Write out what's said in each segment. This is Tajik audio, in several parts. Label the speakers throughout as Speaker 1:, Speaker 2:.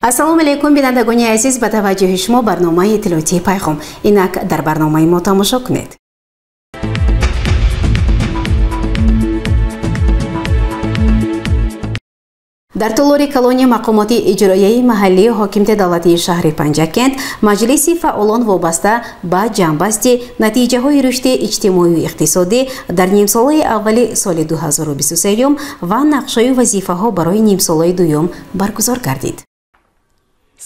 Speaker 1: ассалому алайкум бинандагони азиз, ба таваҷҷӯҳи шумо барномаи иттилоотии пайғом. Инак дар барномаи мо тамошо кунед. дар толори калони мақомоти иҷроияи маҳаллии ҳокимияти давлатии шаҳри Панҷакент маҷлиси фаъолон вобаста ба ҷамъбасти натиҷаҳои рушди иҷтимоию иқтисодӣ дар нимсолаи аввали соли 2023 ва нақшаи вазифаҳо барои нимсолаи дуюм баргузор гардид.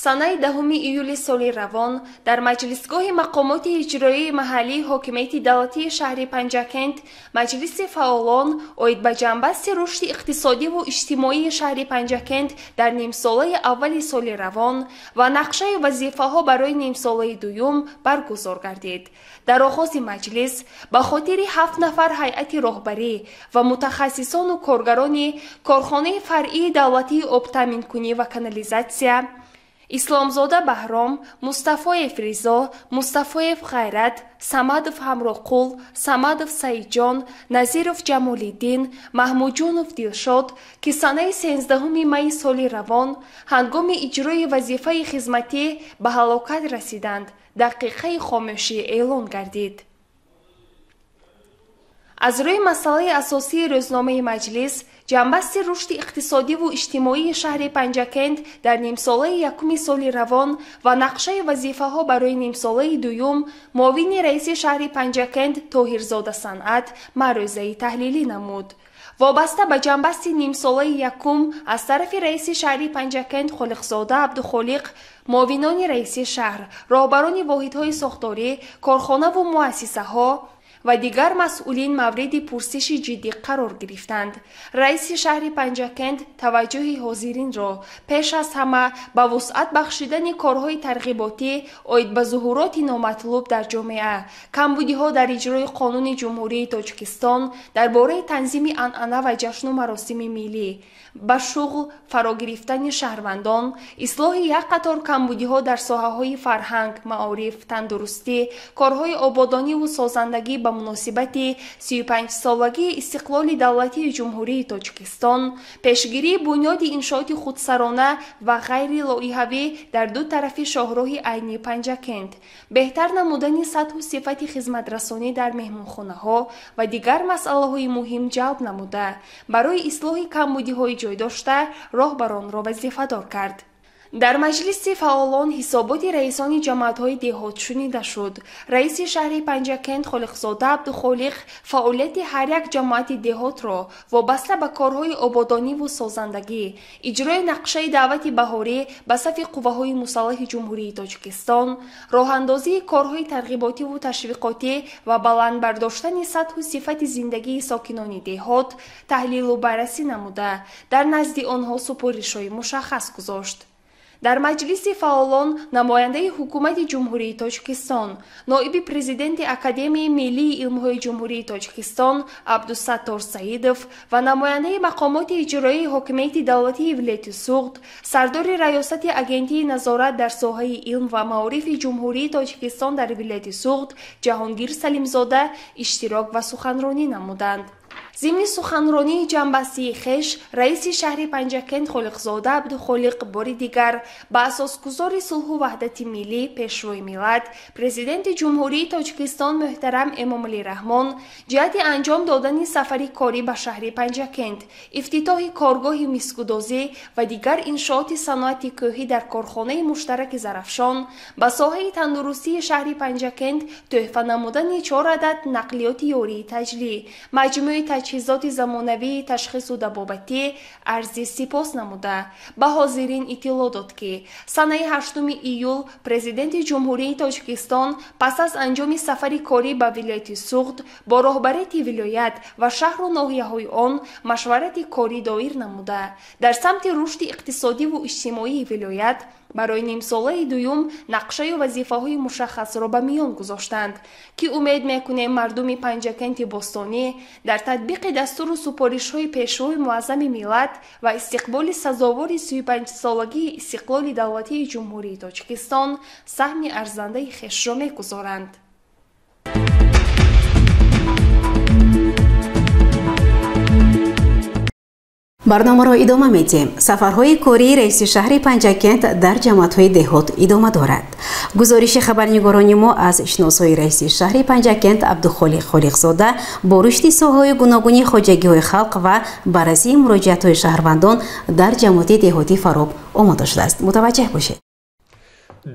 Speaker 2: санаи 10 июли соли равон дар маҷлисгоҳи мақомоти иҷроияи маҳаллии ҳокимияти давлатии шаҳри Панҷакент маҷлиси фаъолон оид ба ҷанбасти рушди иқтисодиву иҷтимоии шаҳри Панҷакент дар нимсолаи аввали соли равон ва нақшаи вазифаҳо барои нимсолаи дуюм баргузор гардид. дар оғози маҷлис ба хотири 7 нафар ҳайати роҳбарӣ ва мутахассисону коргарони корхонаи фаръии давлатии обтаъминкунӣ ва канализатсия, исломзода Баҳром, Мустафоев Ризо, Мустафоев Ғайрат, Самадов Ҳамроқул, Самадов Саидҷон, Назиров Ҷамолиддин, Маҳмуҷонов Дилшод ки санаи 13 майи соли равон ҳангоми иҷрои вазифаи хизматӣ ба ҳалокат расиданд, дақиқаи хомӯшӣ эълон гардид. аз рӯи масъалаи асосии рӯзномаи маҷлис ҷанбасти рушди иқтисодиву иҷтимоии шаҳри Панҷакент дар нимсолаи якуми соли равон ва нақшаи вазифаҳо барои нимсолаи дуюм муовини раиси шаҳри Панҷакент Тоҳирзода Санъат маърӯзаи таҳлилӣ намуд. вобаста ба ҷанбасти нимсолаи якум аз тарафи раиси шаҳри Панҷакент Холиқзода Абдухолиқ, муовинони раиси шаҳр, роҳбарони воҳидҳои сохторӣ, корхонаву муассисаҳо ва дигар масъулин мавриди пурсиши ҷиддӣ қарор гирифтанд. раиси шаҳри Панҷакент таваҷҷӯҳи ҳозиринро пеш аз ҳама ба вусъат бахшидани корҳои тарғиботӣ оид ба зуҳуроти номатлуб дар ҷомеа, камбудиҳо дар иҷрои Қонуни Ҷумҳурии Тоҷикистон дар бораи танзими анъана ва ҷашну маросими миллӣ, ба шуғл фаро гирифтани шаҳрвандон, ислоҳи як қатор камбудиҳо дар соҳаҳои фарҳанг, маориф, тандурустӣ, корҳои ободониву созандагӣ ба муносибати 35-солагии истиқлоли давлатии Ҷумҳурии Тоҷикистон, пешгирии бунёди иншооти худсарона ва ғайри лоиҳавӣ дар ду тарафи шоҳроҳи айнии Панҷакент, беҳтар намудани сатҳу сифати хизматрасонӣ дар меҳмонхонаҳо ва дигар масъалаҳои муҳим ҷалб намуда, барои ислоҳи камбудиҳои ҷойдошта роҳбаронро вазифадор кард. дар маҷлиси фаъолон ҳисоботи раисони ҷамоатҳои деҳот шунида шуд. раиси шаҳри Панҷакент Холиқзода Абдухолиқ фаъолияти ҳар як ҷамоати деҳотро вобаста ба корҳои ободониву созандагӣ, иҷрои нақшаи даъвати баҳорӣ ба сафи қувваҳои мусаллаҳи Ҷумҳурии Тоҷикистон, роҳандозии корҳои тарғиботиву ташвиқотӣ ва баландбардоштани сатҳу сифати зиндагии сокинони деҳот таҳлилу баррасӣ намуда, дар назди онҳо супоришҳои мушаххас гузошт. дар маҷлиси фаъолон намояндаи ҳукумати Ҷумҳурии Тоҷикистон, ноиби президенти Академияи Миллии илмҳои Ҷумҳурии Тоҷикистон Абдусаттор Саидов ва намояндаи мақомоти иҷроии ҳокимияти давлатии вилояти Суғд, сардори раёсати агентии назорат дар соҳаи илм ва маорифи Ҷумҳурии Тоҷикистон дар вилояти Суғд Ҷаҳонгир Салимзода иштирок ва суханронӣ намуданд. зимни суханронии ҷанбастии хеш раиси шаҳри Панҷакент Холиқзода Абдухолиқ бори дигар ба асосгузори сулҳу ваҳдати миллӣ, пешрои миллат, президенти Ҷумҳурии Тоҷикистон муҳтарам Эмомалӣ Раҳмон ҷиҳати анҷом додани сафари корӣ ба шаҳри Панҷакент, ифтитоҳи коргоҳи мискудозӣ ва дигар иншооти саноати кӯҳӣ дар корхонаи муштараки Зарафшон, ба соҳаи тандурустии шаҳри Панҷакент тӯҳфа намудани 4 адад нақлиёти ёрии таҷлӣ, маҷмӯи таҷҳизоти замонавии ташхису дабобатӣ арзи сипос намуда ба ҳозирин иттилоъ дод ки санаи 8 июл президенти Ҷумҳурии Тоҷикистон пас аз анҷоми сафари корӣ ба вилояти Суғд бо роҳбарияти вилоят ва шаҳру ноҳияҳои он машварати корӣ доир намуда дар самти рушди иқтисодиву иҷтимоии вилоят барои нимсолаи дуюм нақшаю вазифаҳои мушаххасро ба миён гузоштанд ки умед мекунем мардуми Панҷакенти бостонӣ дар татбиқи дастуру супоришҳои пешрои муаззами миллат ва истиқболи сазовори 35-солагии истиқлоли давлатии ҷумҳурии Тоҷикистон саҳми арзандаи хешро мегузоранд.
Speaker 1: барномаро идома медиҳем. Сафарҳои кории раиси шаҳри Панҷакент дар ҷамоатҳои деҳот идома дорад. гузориши хабарнигорони мо аз шиносои раиси шаҳри Панҷакент Абдухолиқ Холиқзода бо рушди соҳаҳои гуногуни хоҷагиҳои халқ ва баррасии муроҷиатҳои шаҳрвандон дар ҷамоати деҳоти Фароб омода шудааст. мутаваҷҷеҳ бошед.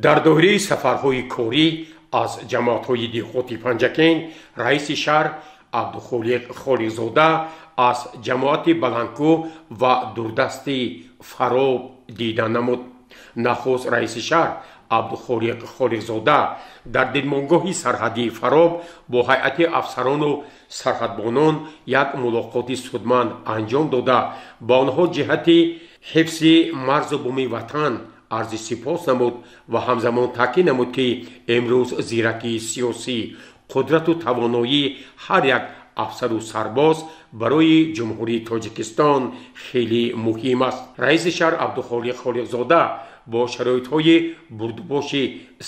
Speaker 3: дар доираи сафарҳои корӣ аз ҷамоатҳои деҳоти Панҷакент раиси шаҳр Абдухолиқ Холиқзода аз ҷамоати Баландкӯҳ ва дурдасти Фароб дидан намуд. нахуст раиси шаҳр Абдухолиқ Холиқзода дар дидмонгоҳи сарҳадии Фароб бо ҳайати афсарону сарҳадбонон як мулоқоти судманд анҷом дода ба онҳо ҷиҳати ҳифзи марзу буми ватан арзи сипос намуд ва ҳамзамон таъкид намуд ки имрӯз зиракии сиёсӣ, қудрату тавоноии ҳар як афсару сарбоз барои ҷумҳурии Тоҷикистон хеле муҳим аст. раиси шаҳр Абдухолиқ Холиқзода бо шароитҳои бурдубоши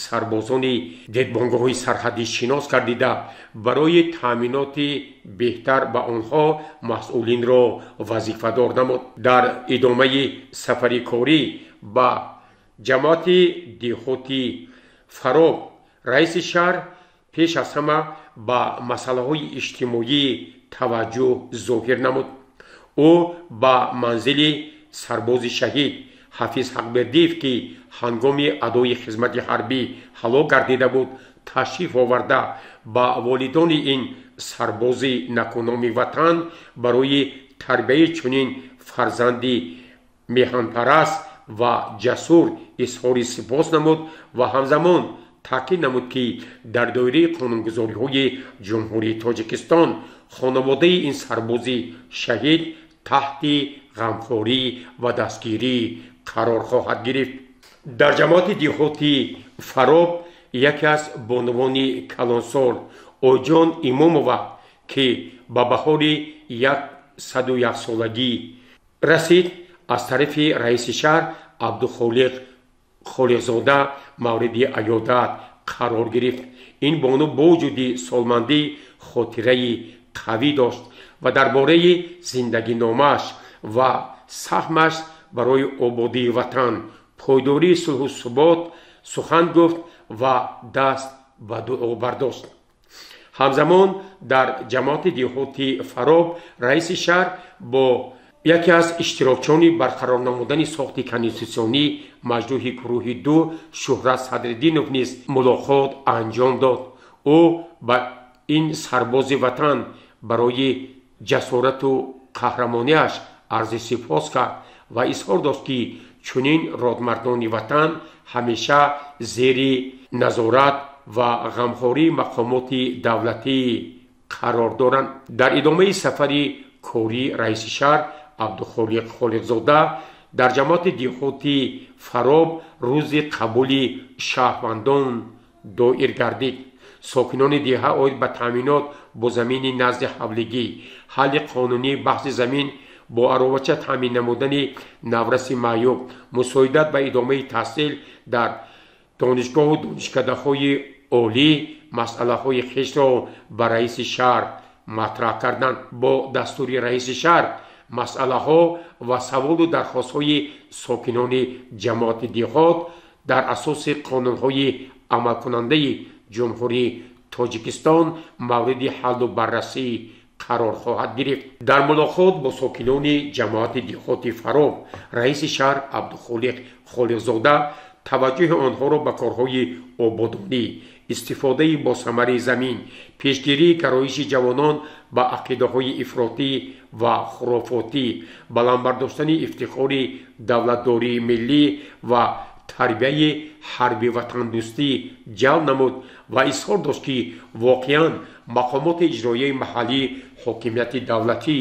Speaker 3: сарбозони дидбонгоҳҳои сарҳадӣ шинос гардида барои таъминоти беҳтар ба онҳо масъулинро вазифадор намуд. дар идомаи сафари корӣ ба ҷамоати деҳоти Фароб раиси шаҳр пеш аз ҳама ба масъалаҳои иҷтимоӣ таваҷҷӯҳ зоҳир намуд. ӯ ба манзили сарбози шаҳид ҳафиз ҳақбердиев ки ҳангоми адои хизмати ҳарбӣ ҳалок гардида буд ташриф оварда ба волидони ин сарбози накуноми ватан барои тарбияи чунин фарзанди меҳанпараст ва ҷасур изҳори сипос намуд ва ҳамзамон таъкид намуд ки дар доираи қонунгузориҳои ҷумҳурии Тоҷикистон хонаводаи ин сарбози шаҳид таҳти ғамхорӣ ва дастгирӣ қарор хоҳад гирифт. дар ҷамоати деҳоти Фароб яке аз бонувони калонсол Оҷон Имомова ки ба баҳори 101-солагӣ расид аз тарафи раиси шаҳр Абдухолиқ Холиқзода мавриди аёдат қарор гирифт. ин бону бо вуҷуди солмандӣ хотираи қавӣ дошт ва дар бораи зиндагиномааш ва саҳмаш барои ободии ватан, пойдории сулҳу субот сухан гуфт ва даст ба дуо бардошт. ҳамзамон дар ҷамоати деҳоти Фароб раиси шаҳр бо яке аз иштирокчони барқарор намудани сохти конститутсионӣ маҷрӯҳи гурӯҳи 2 Шӯҳрат Садриддинов низ мулоқот анҷом дод. ӯ ба ин сарбози ватан барои ҷасорату қаҳрамониаш арзи сипос кард ва изҳор дошт ки чунин родмардони ватан ҳамеша зери назорат ва ғамхории мақомоти давлатӣ қарор доранд. дар идомаи сафари кории раиси шаҳр Абдухолиқ Холиқзода дар ҷамоати деҳоти Фароб рӯзи қабули шаҳрвандон доир гардид. сокинони деҳа оид ба таъминот бо замини назди ҳавлигӣ, ҳалли қонунии баҳси замин бо аровача таъмин намудани навраси маъюб, мусоидат ба идомаи таҳсил дар донишгоҳу донишкадаҳои олӣ масъалаҳои хешро ба раиси шаҳр матраҳ карданд. бо дастури раиси шаҳр масъалаҳо ва саволу дархостҳои сокинони ҷамоати деҳот дар асоси қонунҳои амалкунандаи ҷумҳурии Тоҷикистон мавриди ҳаллу баррасӣ қарор хоҳад гирифт. дар мулоқот бо сокинони ҷамоати деҳоти Фароб раиси шаҳр Абдухолиқ Холиқзода таваҷҷӯҳи онҳоро ба корҳои ободонӣ, истифодаи босамари замин, пешгирии гароиши ҷавонон ба ақидаҳои ифротӣ ва хурофотӣ, баландбардоштани ифтихори давлатдории миллӣ ва тарбияи ҳарби ватандӯстӣ ҷалб намуд ва изҳор дошт ки воқеан мақомоти иҷроияи маҳаллӣ ҳокимияти давлатӣ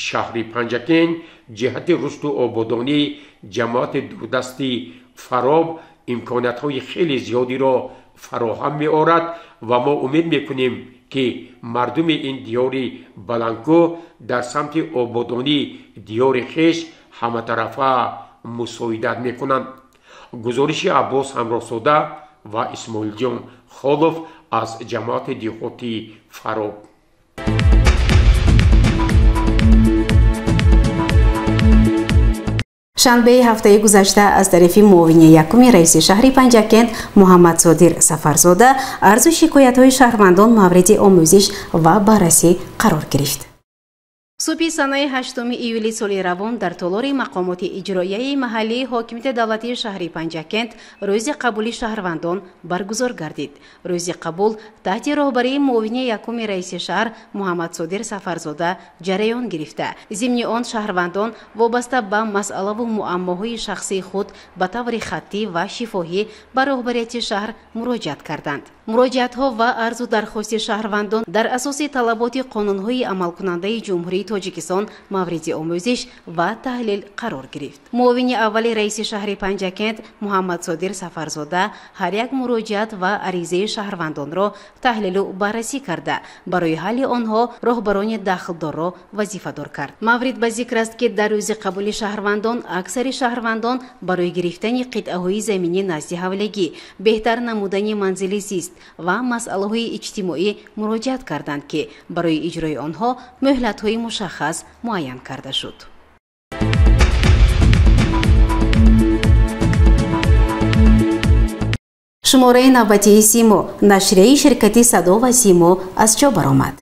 Speaker 3: шаҳри Панҷакент ҷиҳати рушду ободонии ҷамоати дурдасти Фароб имкониятҳои хеле зиёдиро фароҳам меорад ва мо умед мекунем ки мардуми ин диёри баландкӯҳ дар самти ободонии диёри хеш ҳаматарафа мусоидат мекунанд. гузориши Аббос Ҳамроҳзода ва Исмоилҷон Холов аз ҷамоати диҳотии Фароб.
Speaker 1: шанбеи ҳафтаи гузашта аз тарафи муовини якуми раиси шаҳри Панҷакент Муҳаммад Содир Сафарзода арзу шикоятҳои шаҳрвандон мавриди омӯзиш ва баррасӣ қарор гирифт. субҳи санаи 8 июли соли равон дар толори мақомоти иҷроияи маҳаллии ҳокимияти давлатии шаҳри Панҷакент рӯзи қабули шаҳрвандон баргузор гардид. рӯзи қабул таҳти роҳбарии муовини якуми раиси шаҳр Муҳаммад Содир Сафарзода ҷараён гирифта. зимни он шаҳрвандон вобаста ба масъалаву муаммоҳои шахсии худ ба таври хаттӣ ва шифоҳӣ ба роҳбарияти шаҳр муроҷиат карданд. муроҷиатҳо ва арзу дархости шаҳрвандон дар асоси талаботи қонунҳои амалкунандаи ҷумҳурии Тоҷикистон мавриди омӯзиш ва таҳлил қарор гирифт. муовини аввали раиси шаҳри Панҷакент Муҳаммад Содир Сафарзода ҳар як муроҷиат ва аризаи шаҳрвандонро таҳлилу баррасӣ карда барои ҳалли онҳо роҳбарони дахлдорро вазифадор кард. маврид ба зикр аст ки дар рӯзи қабули шаҳрвандон аксари шаҳрвандон барои гирифтани қитъаҳои заминӣ назди ҳавлегӣ, беҳтар намудани манзили зист ва масъалаҳои иҷтимоӣ муроҷиат карданд ки барои иҷрои онҳо муҳлатҳои мушаххас муайян карда шуд. шумораи навбатии симо нашрияи ширкати Садо ва Симо аз чоп баромад.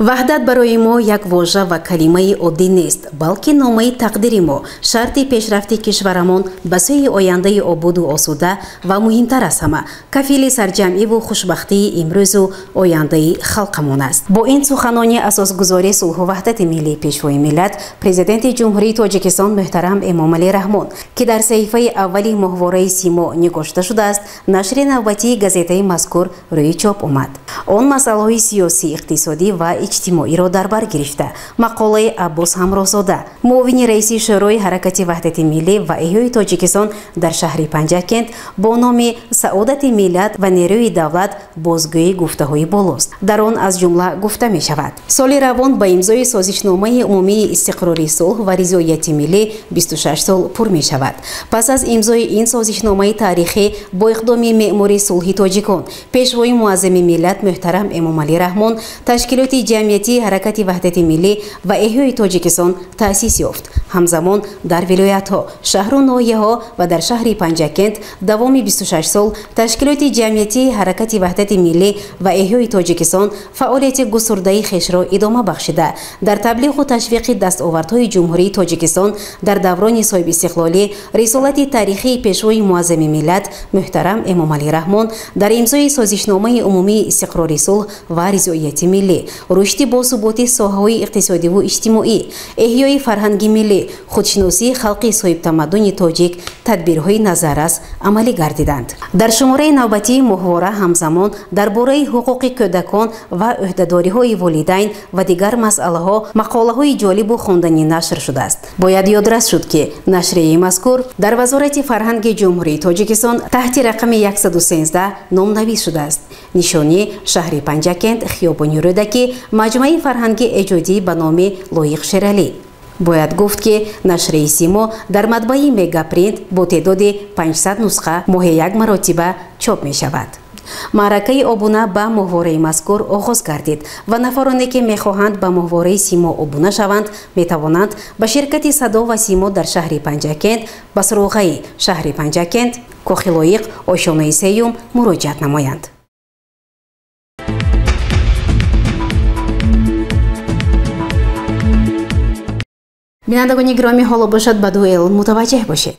Speaker 1: ваҳдат барои мо як вожа ва калимаи оддӣ нест, балки номаи тақдири мо, шарти пешрафти кишварамон ба сӯи ояндаи ободу осуда ва муҳимтар аз ҳама кафили сарҷамъиву хушбахтии имрӯзу ояндаи халқамон аст. бо ин суханони асосгузори сулҳу ваҳдати миллии пешвои миллат президенти ҷумҳурии Тоҷикистон муҳтарам Эмомалӣ Раҳмон ки дар саҳифаи аввали моҳвораи Симо нигошта шудааст, нашри навбатии газетаи мазкур рӯи чоп омад. он масъалаҳои сиёсӣ, иқтисодӣ ва иҷтимоиро дар бар гирифта мақолаи Аббос Ҳамроҳзода, муовини раиси шӯрои ҳаракати ваҳдати миллӣ ва эҳёи Тоҷикистон дар шаҳри Панҷакент бо номи Саодати миллат ва нерӯи давлат бозгӯи гуфтаҳои болост. дар он аз ҷумла гуфта мешавад: соли равон ба имзои созишномаи умумии истиқрори сулҳ ва ризояти миллӣ 26 сол пур мешавад. пас аз имзои ин созишномаи таърихӣ бо иқдоми меъмури сулҳи тоҷикон, пешвои муаззами миллат муҳтарам Эмомалӣ Раҳмон, ташкилоти ҷамъиятии ҳаракати ваҳдати миллӣ ва эҳёи Тоҷикистон таъсис ёфт. ҳамзамон дар вилоятҳо, шаҳру ноҳияҳо ва дар шаҳри Панҷакент давоми 26 сол ташкилоти ҷамъиятии ҳаракати ваҳдати миллӣ ва эҳёи Тоҷикистон фаъолияти гусурдаи хешро идома бахшида, дар таблиғу ташвиқи дастовардҳои ҷумҳурии Тоҷикистон дар даврони соҳибистиқлолӣ рисолати таърихии пешвои муаззами миллат муҳтарам Эмомалӣ Раҳмон дар имзои созишномаи умумии истиқрори сулҳ ва ризояти миллӣ, рушди босуботи соҳаҳои иқтисодиву иҷтимоӣ, эҳёи фарҳанги миллӣ, худшиносии халқи соҳибтамаддуни тоҷик тадбирҳои назаррас амалӣ гардиданд. дар шумораи навбатии моҳвора ҳамзамон дар бораи ҳуқуқи кӯдакон ва ӯҳдадориҳои волидайн ва дигар масъалаҳо мақолаҳои ҷолибу хонданӣ нашр шудааст. бояд ёдрас шуд ки нашрияи мазкур дар вазорати фарҳанги ҷумҳурии Тоҷикистон таҳти рақами 113 номнавис шудааст. нишони шаҳри Панҷакент, хиёбони Рӯдакӣ, маҷмӯи фарҳанги эҷодӣ ба номи Лоиқ Шералӣ. бояд гуфт ки нашрияи Симо дар матбаи Мегапринт бо теъдоди 500 нусха моҳе як маротиба чоп мешавад. маъракаи обуна ба моҳвораи мазкур оғоз гардид ва нафароне ки мехоҳанд ба моҳвораи Симо обуна шаванд метавонанд ба ширкати Садо ва Симо дар шаҳри Панҷакент ба суроғаи шаҳри Панҷакент, Кохи Лоиқ, Ошонаи Сеюм муроҷиат намоянд. бинандагони гиромӣ, ҳоло бошад ба ду эълон мутаваҷҷеҳ бошед.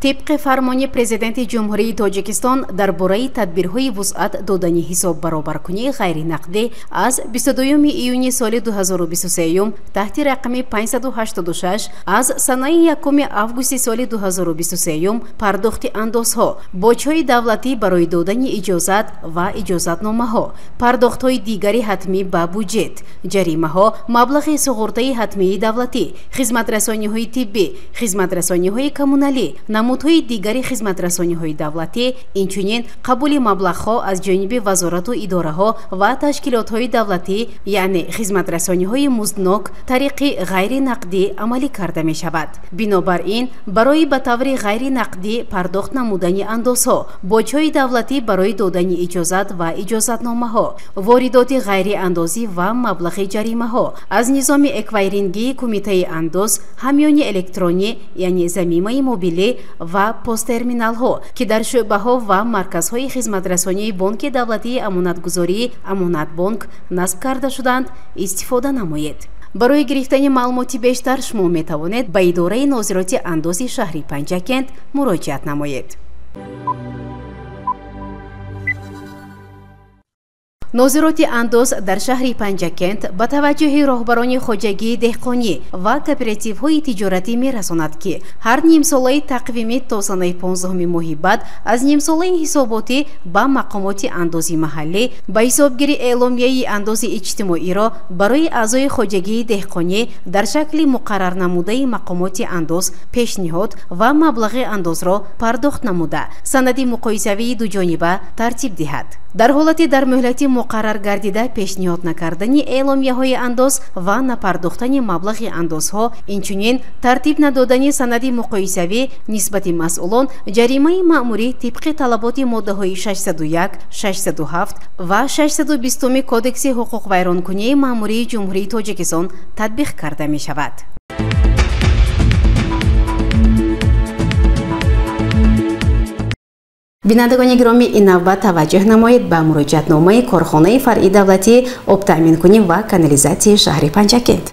Speaker 1: طبق فرمان پرزیدنت جمهوری تاجیکستان درباره تدبیرهای وسعت دادن حساب برابرکنی غیر نقدی از 22 ایونی سال 2023 تحت رقم 586 از سنه 1 آگوست سال 2023 پرداخت اندازها، باج‌های دولتی برای دادن اجازت و اجازتنامه‌ها، پرداخت‌های دیگری حتمی به بودجه، جریمه‌ها، مبلغ سقورت‌های حتمی دولتی، خدمت‌رسانی‌های طبی، خدمت‌رسانی‌های کمونالی، намудҳои дигари хизматрасониҳои давлатӣ, инчунин қабули маблағҳо аз ҷониби вазорату идораҳо ва ташкилотҳои давлатӣ, яъне хизматрасониҳои музднок тариқи ғайринақдӣ амалӣ карда мешавад. Бинобар ин, барои ба таври ғайринақдӣ пардохт намудани андозҳо, боҷҳои давлатӣ барои додани иҷозат ва иҷозатномаҳо, воридоти ғайриандозӣ ва маблағи ҷаримаҳо аз низоми эквайрингии кумитаи андоз, ҳамёни электронӣ, яъне замимаи мобилӣ ва посттерминалҳо, ки дар шуъбаҳо ва марказҳои хизматрасонии бонки давлатии амонатгузории Амонатбонк насб карда шуданд, истифода намоед. барои гирифтани маълумоти бештар шумо метавонед ба идораи нозироти андози шаҳри Панҷакент муроҷиат намоед. нозироти андоз дар шаҳри Панҷакент ба таваҷҷӯҳи роҳбарони хоҷагии деҳқонӣ ва кооперативҳои тиҷоратӣ мерасонад, ки ҳар нимсолаи тақвимӣ то санаи 15 моҳи баъд аз нимсолаи ҳисоботӣ ба мақомоти андози маҳаллӣ ба ҳисобгири эъломияи андози иҷтимоиро барои аъзои хоҷагии деҳқонӣ дар шакли муқаррар намудаи мақомоти андоз пешниҳод ва маблағи андозро пардохт намуда санади муқоисавии дуҷониба тартиб диҳад. дар ҳолати дар муҳлати муқаррар гардида пешниҳод накардани эъломияҳои андоз ва напардохтани маблағи андозҳо, инчунин тартиб надодани санади муқоисавӣ нисбати масъулон ҷаримаи маъмурӣ тибқи талаботи моддаҳои 601, 607 ва 620 кодекси ҳуқуқвайронкунии маъмурии ҷумҳурии Тоҷикистон татбиқ карда мешавад. бинандагони гиромӣ, ин навбат таваҷҷӯҳ намоед ба муроҷиатномаи корхонаи фаръии давлатии обтаъминкунӣ ва канализатсияи шаҳри Панҷакент.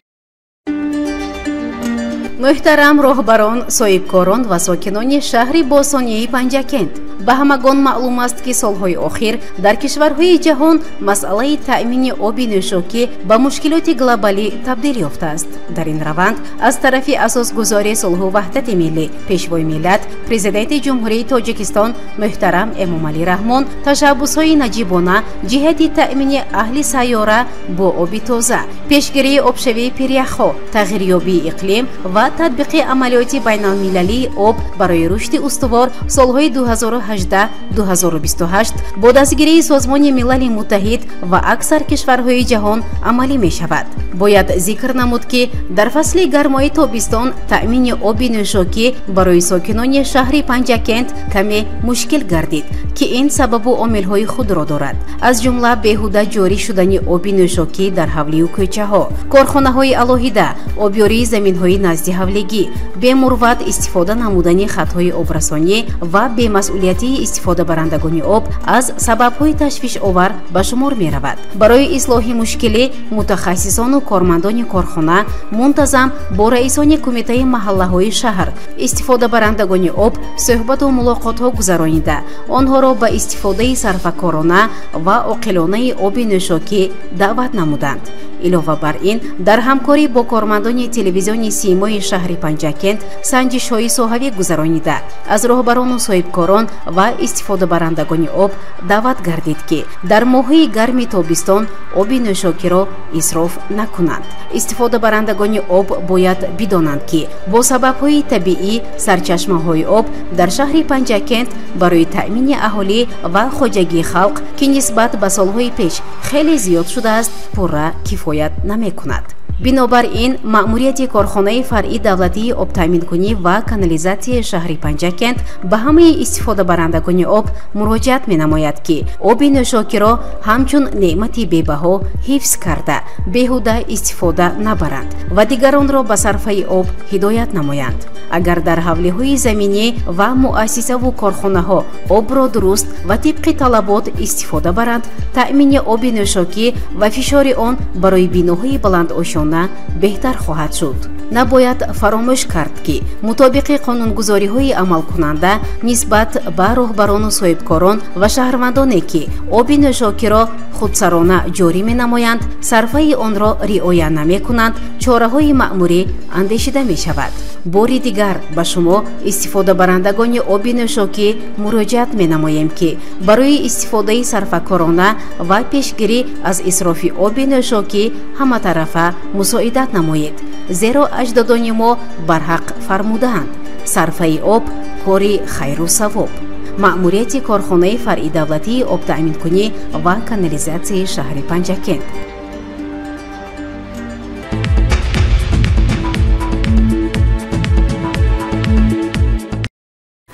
Speaker 1: муҳтарам роҳбарон, соҳибкорон ва сокинони шаҳри босонияи Панҷакент, ба ҳамагон маълум аст, ки солҳои охир дар кишварҳои ҷаҳон масъалаи таъмини оби нӯшокӣ ба мушкилоти глобалӣ табдил ёфтааст. дар ин раванд аз тарафи асосгузори сулҳу ваҳдати миллӣ, пешвои миллат, президенти ҷумҳурии Тоҷикистон муҳтарам Эмомалӣ Раҳмон ташаббусҳои наҷибона ҷиҳати таъмини аҳли сайёра бо оби тоза, пешгирии обшавии пиряхҳо, тағйирёбии иқлим ва татбиқи амалиёти байналмилалии об барои рушди устувор солҳои 2018-2028 бо дастгирии Созмони Милали Муттаҳид ва аксар кишварҳои ҷаҳон амалӣ мешавад. бояд зикр намуд, ки дар фасли гармои тобистон таъмини оби нӯшокӣ барои сокинони шаҳри Панҷакент каме мушкил гардид, ки ин сабабу омилҳои худро дорад, аз ҷумла беҳуда ҷорӣ шудани оби нӯшокӣ дар ҳавлию кӯчаҳо, корхонаҳои алоҳида, обёрии заминҳои назди ҳавлигӣ, бемурват истифода намудани хатҳои обрасонӣ ва бемасъулиятии истифодабарандагони об аз сабабҳои ташвишовар ба шумор меравад. барои ислоҳи мушкилӣ мутахассисону кормандони корхона мунтазам бо раисони кумитаи маҳаллаҳои шаҳр, истифодабарандагони об суҳбату мулоқотҳо гузаронида, онҳоро ба истифодаи сарфакорона ва оқилонаи оби нӯшокӣ даъват намуданд. илова бар ин, дар ҳамкорӣ бо кормандони телевизиони симои шаҳри Панҷакент санҷишҳои соҳавӣ гузаронида, аз роҳбарону соҳибкорон ва истифодабарандагони об даъват гардид, ки дар моҳҳои гарми тобистон оби нӯшокиро исроф накунанд. истифодабарандагони об бояд бидонанд, ки бо сабабҳои табиӣ сарчашмаҳои об дар шаҳри Панҷакент барои таъмини аҳолӣ ва хоҷагии халқ, ки нисбат ба солҳои пеш хеле зиёд шудааст, пурра кифоят намекунад. бинобар ин, маъмурияти корхонаи фаръии давлатии обтаъминкунӣ ва канализатсияи шаҳри Панҷакент ба ҳамаи истифодабарандагони об муроҷиат менамояд, ки оби нӯшокиро ҳамчун неъмати бебаҳо ҳифз карда, беҳуда истифода набаранд ва дигаронро ба сарфаи об ҳидоят намоянд. агар дар ҳавлиҳои заминӣ ва муассисаву корхонаҳо обро дуруст ва тибқи талабот истифода баранд, таъмини оби нӯшокӣ ва фишори он барои биноҳои баландошона беҳтар хоҳад шуд. набояд фаромӯш кард, ки мутобиқи қонунгузориҳои амалкунанда нисбат ба роҳбарону соҳибкорон ва шаҳрвандоне, ки оби нӯшокиро худсарона ҷорӣ менамоянд, сарфаи онро риоя намекунанд, чораҳои маъмурӣ андешида мешавад. бори дигар ба шумо истифодабарандагони оби нӯшокӣ муроҷиат менамоем, ки барои истифодаи сарфакорона ва пешгирӣ аз исрофи оби нӯшокӣ ҳаматарафа мусоидат намоед, зеро аҷдодони мо барҳақ фармудаанд: сарфаи об кори хайру савоб, маъмурияти корхонаи фаръи давлатии обтаъминкунӣ ва канализатсияи шаҳри Панҷакент.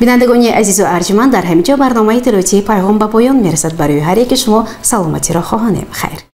Speaker 1: бинандагони азизу арҷманд, дар ҳамин ҷо барномаи иттилоотии пайғом ба поён мерасад. барои ҳар яки шумо саломатиро хоҳонем. хайр.